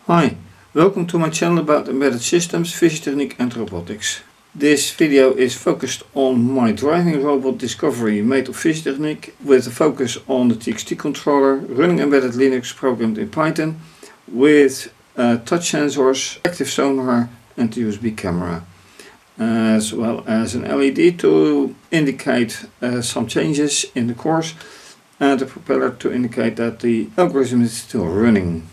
Hi, welcome to my channel about embedded systems, fischertechnik and robotics. This video is focused on my driving robot Discovery made of fischertechnik with a focus on the TXT controller, running embedded Linux programmed in Python with touch sensors, active sonar and USB camera, as well as an LED to indicate some changes in the course and a propeller to indicate that the algorithm is still running.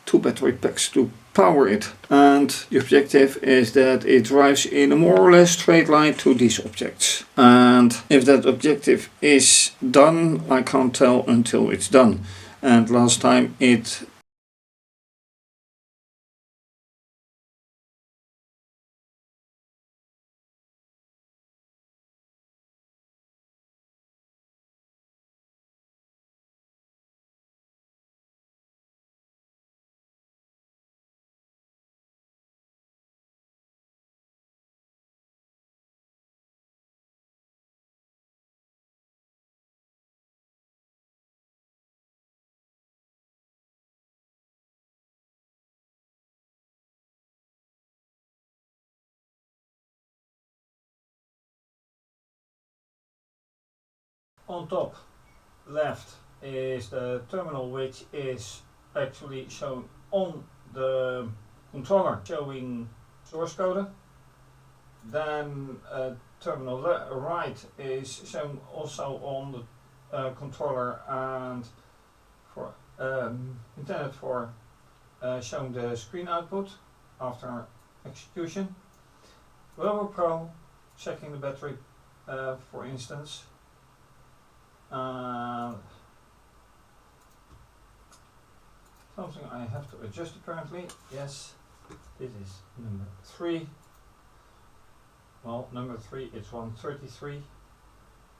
2 battery packs to power it, and the objective is that it drives in a more or less straight line to these objects. And if that objective is done, I can't tell until it's done. And last time it on top left is the terminal, which is actually shown on the controller showing source code. Then terminal right is shown also on the controller and for intended for showing the screen output after execution. Lower Pro checking the battery, for instance. Something I have to adjust apparently. Yes, this is number 3. Well, number 3 it's 133,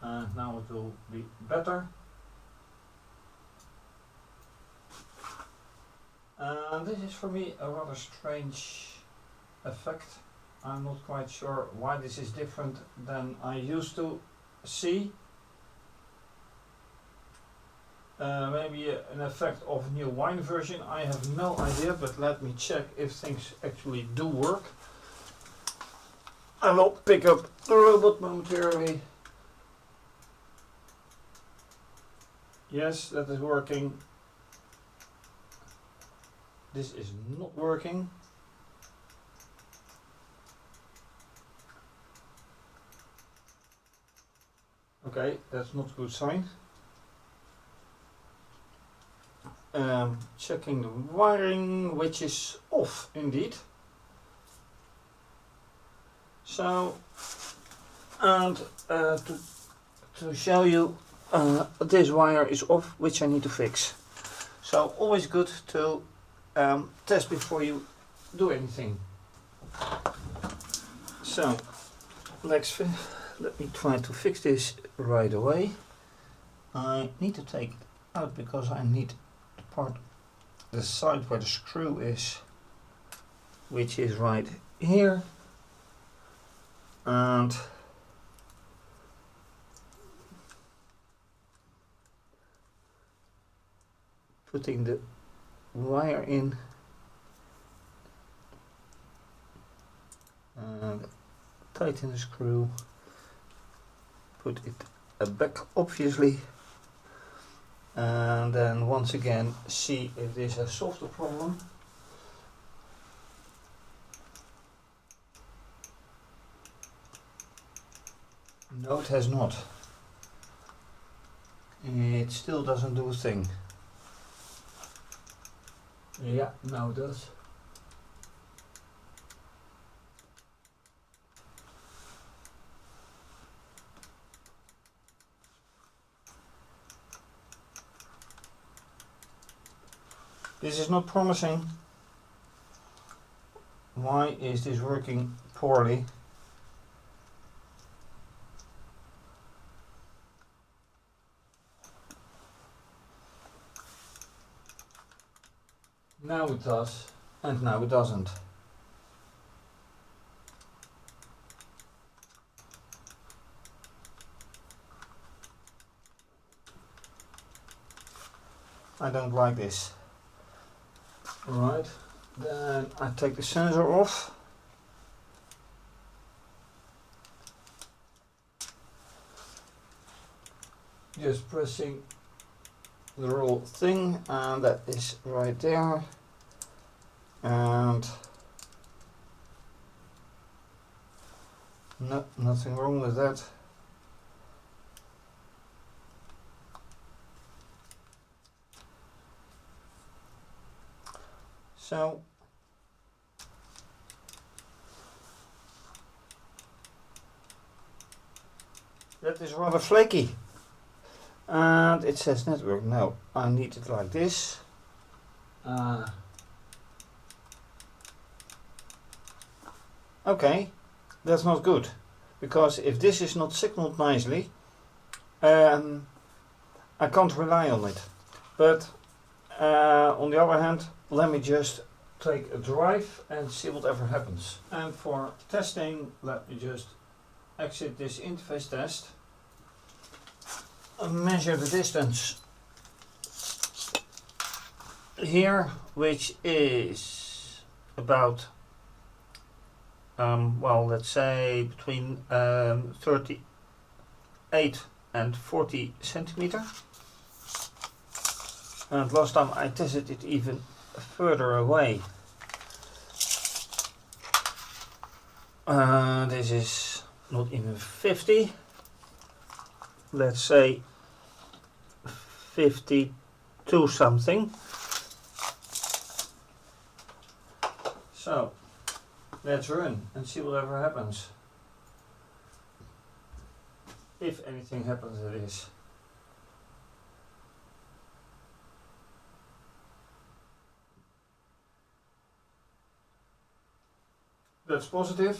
and now it will be better. And this is for me a rather strange effect. I'm not quite sure why this is different than I used to see. Maybe an effect of a new Wine version, I have no idea, but let me check if things actually do work. I will pick up the robot momentarily. Yes, that is working. This is not working. Okay, that's not a good sign. Checking the wiring, which is off indeed. So, and to show you, this wire is off, which I need to fix. So always good to test before you do anything. So let me try to fix this right away. I need to take it out because I need the side where the screw is, which is right here, and putting the wire in and tighten the screw, put it back obviously, and then once again see if this has solved the problem. No, it has not. It still doesn't do a thing. Yeah, now it does. This is not promising. Why is this working poorly? Now it does, and now it doesn't. I don't like this. Right, Then I take the sensor off. Just pressing the roll thing, and that is right there. And no, nothing wrong with that. So that is rather flaky. And it says network. No, I need it like this. Okay, that's not good, because if this is not signaled nicely, I can't rely on it. But on the other hand, let me just take a drive and see whatever happens. And for testing, let me just exit this interface test and measure the distance here, which is about well, let's say between 38 and 40 centimeter. And last time I tested it even further away. This is not even 50. Let's say 52 something. So let's run and see whatever happens. If anything happens, it is. That's positive.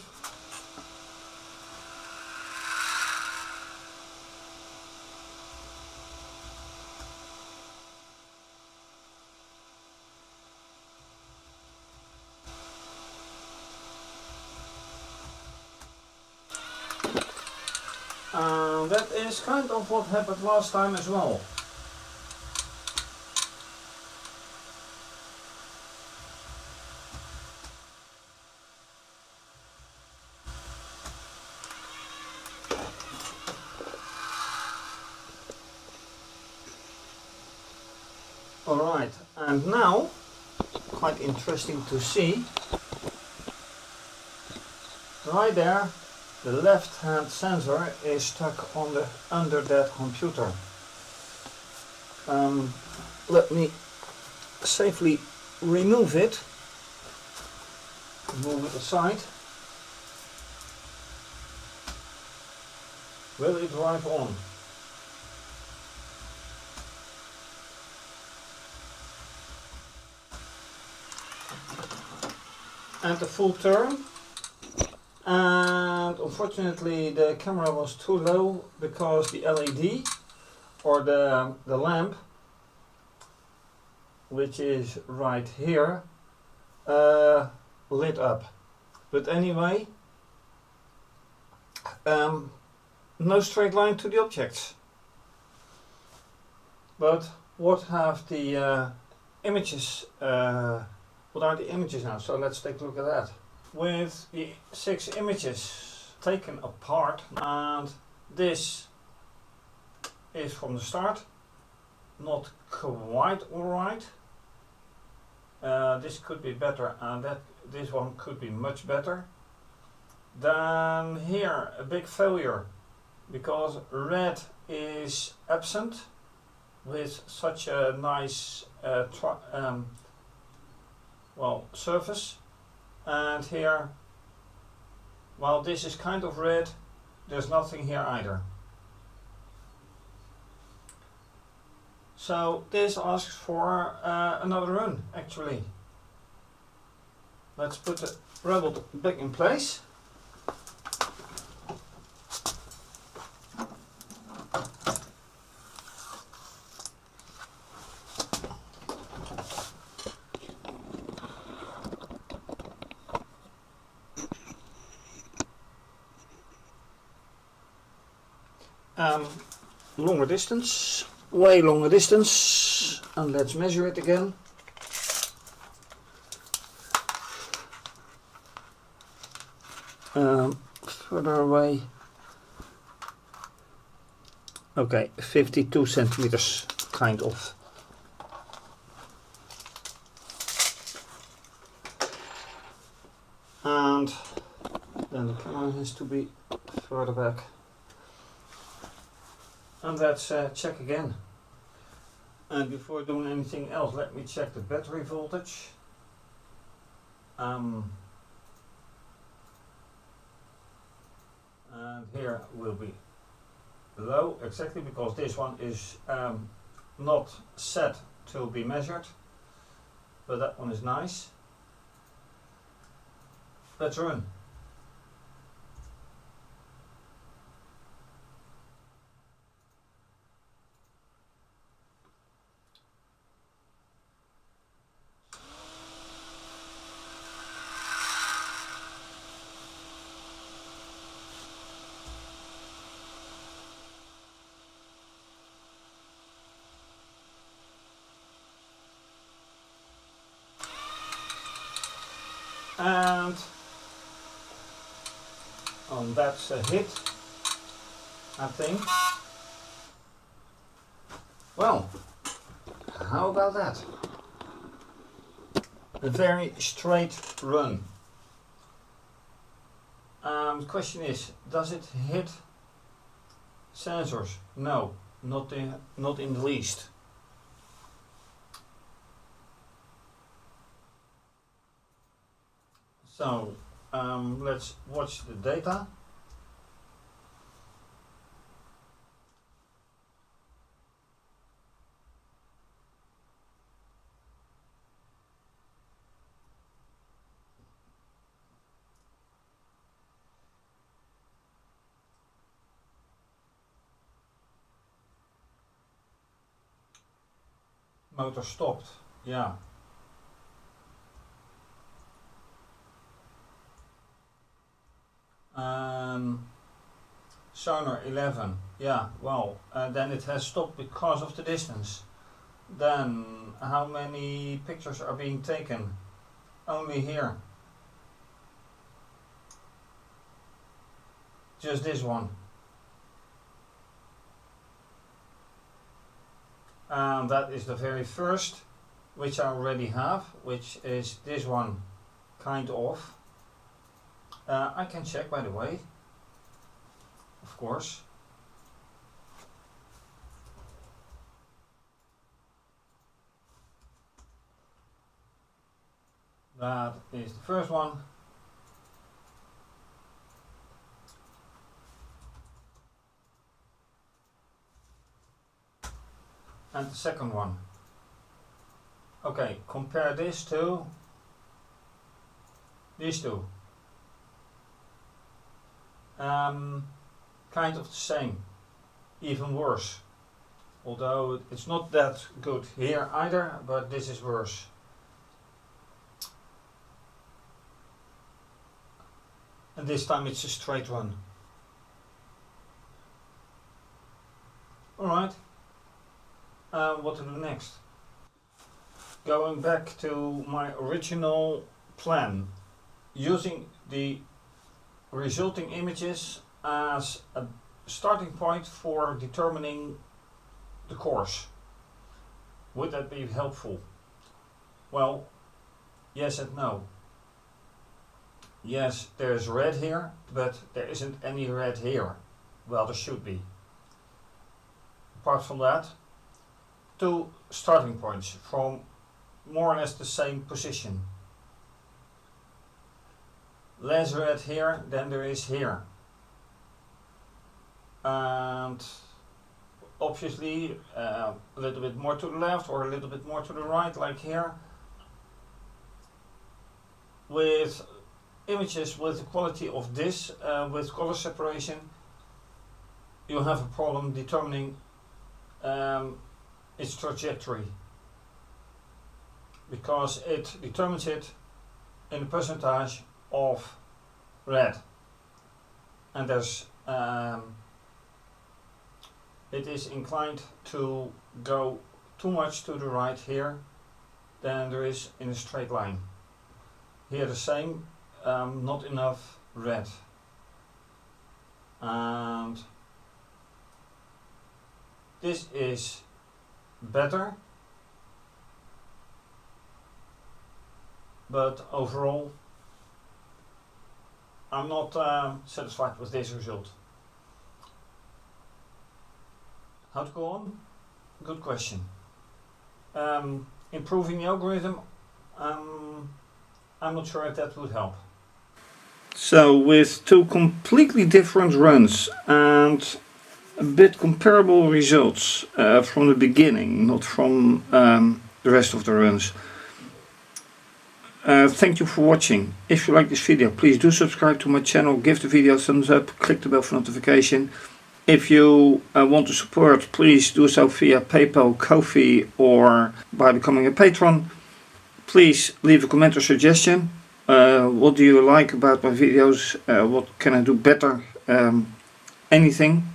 That is kind of what happened last time as well. Alright, and now, quite interesting to see, right there, the left hand sensor is stuck on the under that computer. Let me safely remove it, move it aside. Will it drive on? And a full turn, and unfortunately the camera was too low because the LED or the lamp, which is right here, lit up. But anyway, no straight line to the objects. But what have the images? What are the images now? So let's take a look at that. With the 6 images taken apart, and this is from the start, not quite alright. This could be better, and this one could be much better. Then here a big failure, because red is absent with such a nice surface, and here, while this is kind of red, there's nothing here either. So this asks for another run actually. Let's put the robot back in place. Longer distance, way longer distance, and let's measure it again. further away. Okay, 52 centimeters, kind of. And then the camera has to be further back. And let's check again. And before doing anything else, let me check the battery voltage. And here will be low, exactly because this one is not set to be measured, but that one is nice. Let's run. And that's a hit, I think. Well, how about that? A very straight run. The question is, does it hit sensors? No, not in the least. So let's watch the data. Motor stopped, yeah. Sonar 11, yeah, well, then it has stopped because of the distance. Then how many pictures are being taken? Only here. Just this one. And that is the very first, which I already have, which is this one, kind of. I can check, by the way, of course. That is the first one. And the second one. Okay, compare this to these two. Kind of the same, even worse. Although it's not that good here either, but this is worse. And this time it's a straight run. Alright, what to do next? Going back to my original plan, using the resulting images as a starting point for determining the course. Would that be helpful? Well, yes and no. Yes, there's red here, but there isn't any red here. Well, there should be. Apart from that, two starting points from more or less the same position. Less red here than there is here. And obviously a little bit more to the left or a little bit more to the right, like here. With images with the quality of this, with color separation, you have a problem determining its trajectory, because it determines it in a percentage of red, and there's it is inclined to go too much to the right here than there is in a straight line. Here the same, not enough red, and this is better, but overall I'm not satisfied with this result. How to go on? Good question. Improving the algorithm, I'm not sure if that would help. So with two completely different runs and a bit comparable results from the beginning, not from the rest of the runs. Thank you for watching. If you like this video, please do subscribe to my channel, give the video a thumbs up, click the bell for notification. If you want to support, please do so via PayPal, Ko-fi, or by becoming a patron. Please leave a comment or suggestion. What do you like about my videos? What can I do better? Anything.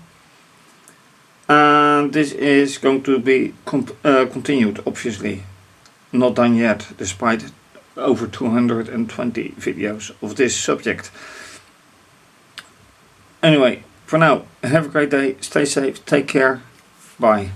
And this is going to be continued, obviously. Not done yet, despite over 220 videos of this subject. Anyway, for now, have a great day, stay safe, take care, bye.